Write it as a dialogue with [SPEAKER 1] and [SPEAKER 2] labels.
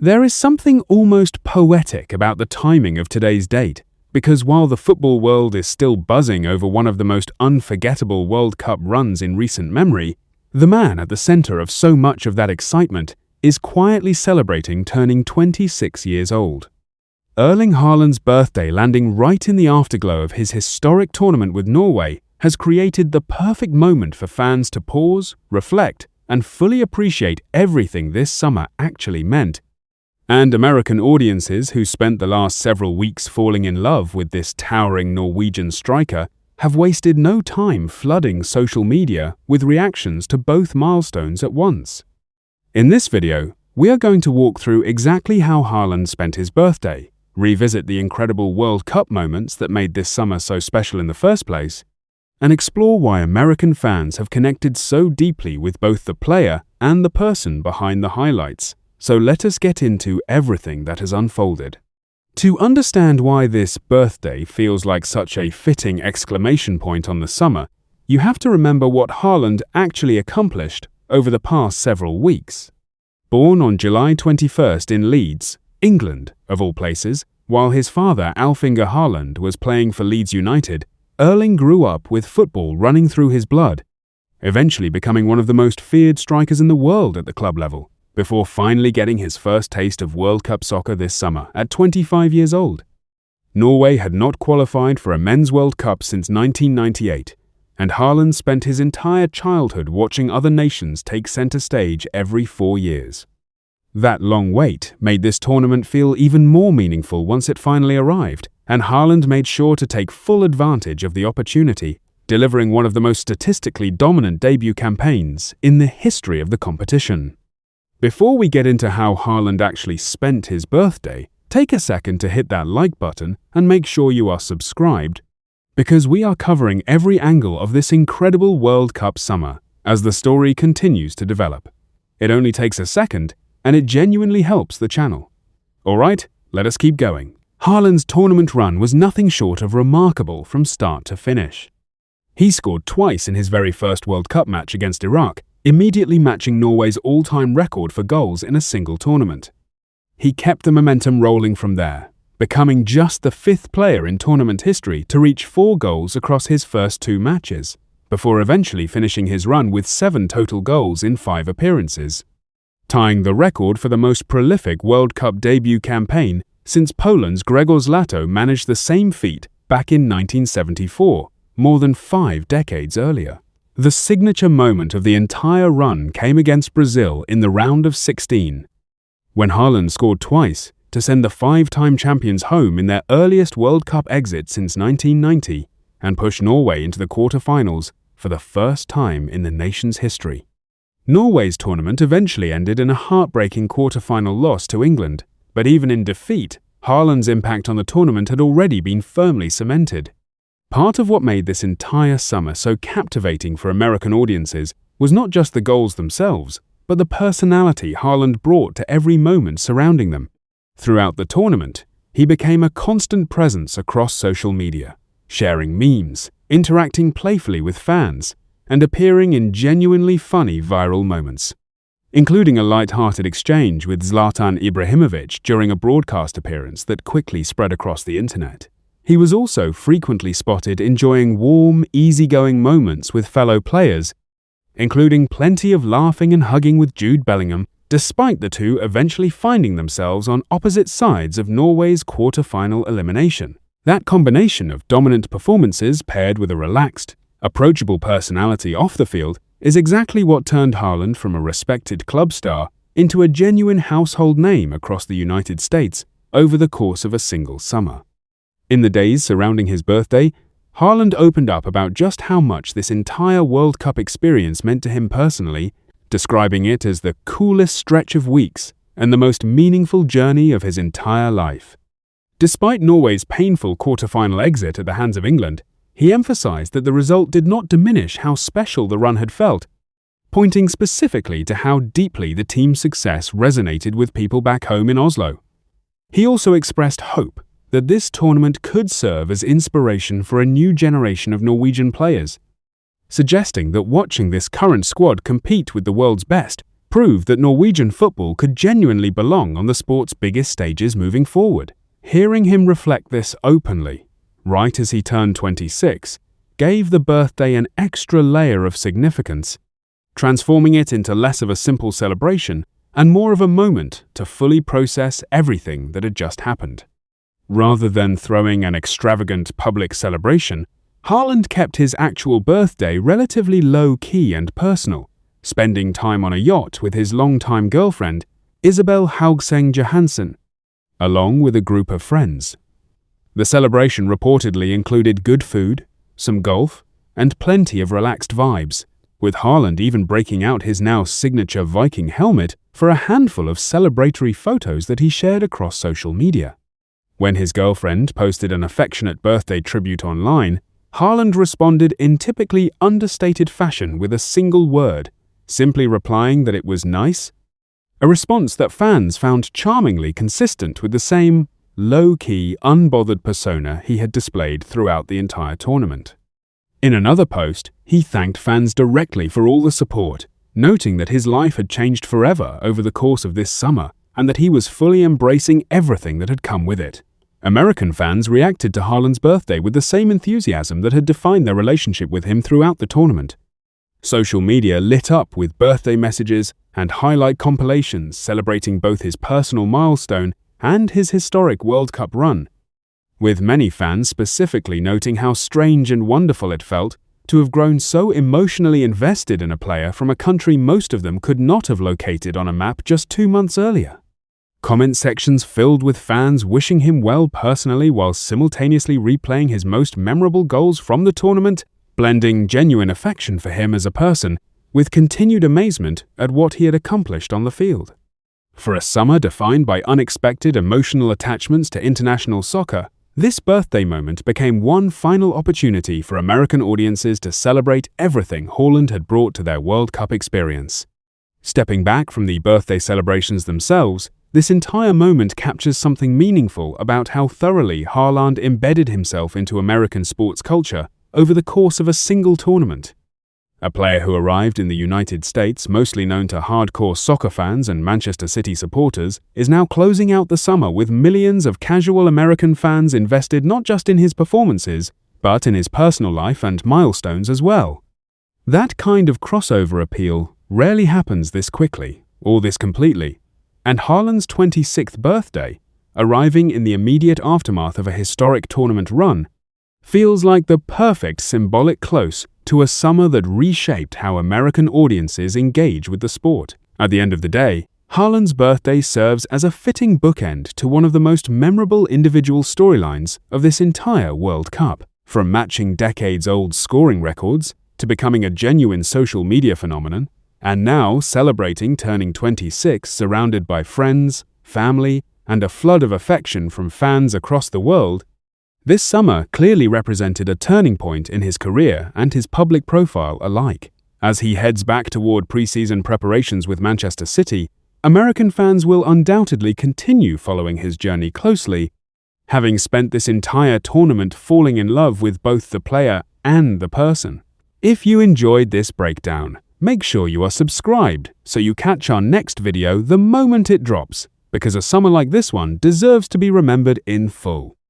[SPEAKER 1] There is something almost poetic about the timing of today's date, because while the football world is still buzzing over one of the most unforgettable World Cup runs in recent memory, the man at the center of so much of that excitement is quietly celebrating turning 26 years old. Erling Haaland's birthday landing right in the afterglow of his historic tournament with Norway has created the perfect moment for fans to pause, reflect, and fully appreciate everything this summer actually meant. And American audiences who spent the last several weeks falling in love with this towering Norwegian striker have wasted no time flooding social media with reactions to both milestones at once. In this video, we are going to walk through exactly how Haaland spent his birthday, revisit the incredible World Cup moments that made this summer so special in the first place, and explore why American fans have connected so deeply with both the player and the person behind the highlights. So let us get into everything that has unfolded. To understand why this birthday feels like such a fitting exclamation point on the summer, you have to remember what Haaland actually accomplished over the past several weeks. Born on July 21st in Leeds, England, of all places, while his father Alf-Inge Haaland was playing for Leeds United, Erling grew up with football running through his blood, eventually becoming one of the most feared strikers in the world at the club level, before finally getting his first taste of World Cup soccer this summer at 25 years old. Norway had not qualified for a Men's World Cup since 1998, and Haaland spent his entire childhood watching other nations take center stage every 4 years. That long wait made this tournament feel even more meaningful once it finally arrived, and Haaland made sure to take full advantage of the opportunity, delivering one of the most statistically dominant debut campaigns in the history of the competition. Before we get into how Haaland actually spent his birthday, take a second to hit that like button and make sure you are subscribed, because we are covering every angle of this incredible World Cup summer as the story continues to develop. It only takes a second, and it genuinely helps the channel. Alright, let us keep going. Haaland's tournament run was nothing short of remarkable from start to finish. He scored twice in his very first World Cup match against Iraq, immediately matching Norway's all-time record for goals in a single tournament. He kept the momentum rolling from there, becoming just the 5th player in tournament history to reach 4 goals across his first 2 matches, before eventually finishing his run with 7 total goals in 5 appearances, tying the record for the most prolific World Cup debut campaign since Poland's Grzegorz Lato managed the same feat back in 1974, more than 5 decades earlier. The signature moment of the entire run came against Brazil in the round of 16, when Haaland scored twice to send the 5-time champions home in their earliest World Cup exit since 1990 and push Norway into the quarter-finals for the first time in the nation's history. Norway's tournament eventually ended in a heartbreaking quarter-final loss to England, but even in defeat, Haaland's impact on the tournament had already been firmly cemented. Part of what made this entire summer so captivating for American audiences was not just the goals themselves, but the personality Haaland brought to every moment surrounding them. Throughout the tournament, he became a constant presence across social media, sharing memes, interacting playfully with fans, and appearing in genuinely funny viral moments, including a light-hearted exchange with Zlatan Ibrahimovic during a broadcast appearance that quickly spread across the internet. He was also frequently spotted enjoying warm, easygoing moments with fellow players, including plenty of laughing and hugging with Jude Bellingham, despite the two eventually finding themselves on opposite sides of Norway's quarter-final elimination. That combination of dominant performances paired with a relaxed, approachable personality off the field is exactly what turned Haaland from a respected club star into a genuine household name across the United States over the course of a single summer. In the days surrounding his birthday, Haaland opened up about just how much this entire World Cup experience meant to him personally, describing it as the coolest stretch of weeks and the most meaningful journey of his entire life. Despite Norway's painful quarter-final exit at the hands of England, he emphasized that the result did not diminish how special the run had felt, pointing specifically to how deeply the team's success resonated with people back home in Oslo. He also expressed hope that this tournament could serve as inspiration for a new generation of Norwegian players, suggesting that watching this current squad compete with the world's best proved that Norwegian football could genuinely belong on the sport's biggest stages moving forward. Hearing him reflect this openly, right as he turned 26, gave the birthday an extra layer of significance, transforming it into less of a simple celebration and more of a moment to fully process everything that had just happened. Rather than throwing an extravagant public celebration, Haaland kept his actual birthday relatively low-key and personal, spending time on a yacht with his longtime girlfriend, Isabel Haugseng Johansen, along with a group of friends. The celebration reportedly included good food, some golf, and plenty of relaxed vibes, with Haaland even breaking out his now signature Viking helmet for a handful of celebratory photos that he shared across social media. When his girlfriend posted an affectionate birthday tribute online, Haaland responded in typically understated fashion with a single word, simply replying that it was nice, a response that fans found charmingly consistent with the same low-key, unbothered persona he had displayed throughout the entire tournament. In another post, he thanked fans directly for all the support, noting that his life had changed forever over the course of this summer and that he was fully embracing everything that had come with it. American fans reacted to Haaland's birthday with the same enthusiasm that had defined their relationship with him throughout the tournament. Social media lit up with birthday messages and highlight compilations celebrating both his personal milestone and his historic World Cup run, with many fans specifically noting how strange and wonderful it felt to have grown so emotionally invested in a player from a country most of them could not have located on a map just 2 months earlier. Comment sections filled with fans wishing him well personally while simultaneously replaying his most memorable goals from the tournament, blending genuine affection for him as a person with continued amazement at what he had accomplished on the field. For a summer defined by unexpected emotional attachments to international soccer, this birthday moment became one final opportunity for American audiences to celebrate everything Haaland had brought to their World Cup experience. Stepping back from the birthday celebrations themselves, this entire moment captures something meaningful about how thoroughly Haaland embedded himself into American sports culture over the course of a single tournament. A player who arrived in the United States, mostly known to hardcore soccer fans and Manchester City supporters, is now closing out the summer with millions of casual American fans invested not just in his performances, but in his personal life and milestones as well. That kind of crossover appeal rarely happens this quickly, or this completely, and Haaland's 26th birthday, arriving in the immediate aftermath of a historic tournament run, feels like the perfect symbolic close to a summer that reshaped how American audiences engage with the sport. At the end of the day, Haaland's birthday serves as a fitting bookend to one of the most memorable individual storylines of this entire World Cup. From matching decades-old scoring records to becoming a genuine social media phenomenon, and now celebrating turning 26 surrounded by friends, family, and a flood of affection from fans across the world, this summer clearly represented a turning point in his career and his public profile alike. As he heads back toward preseason preparations with Manchester City, American fans will undoubtedly continue following his journey closely, having spent this entire tournament falling in love with both the player and the person. If you enjoyed this breakdown, make sure you are subscribed so you catch our next video the moment it drops, because a summer like this one deserves to be remembered in full.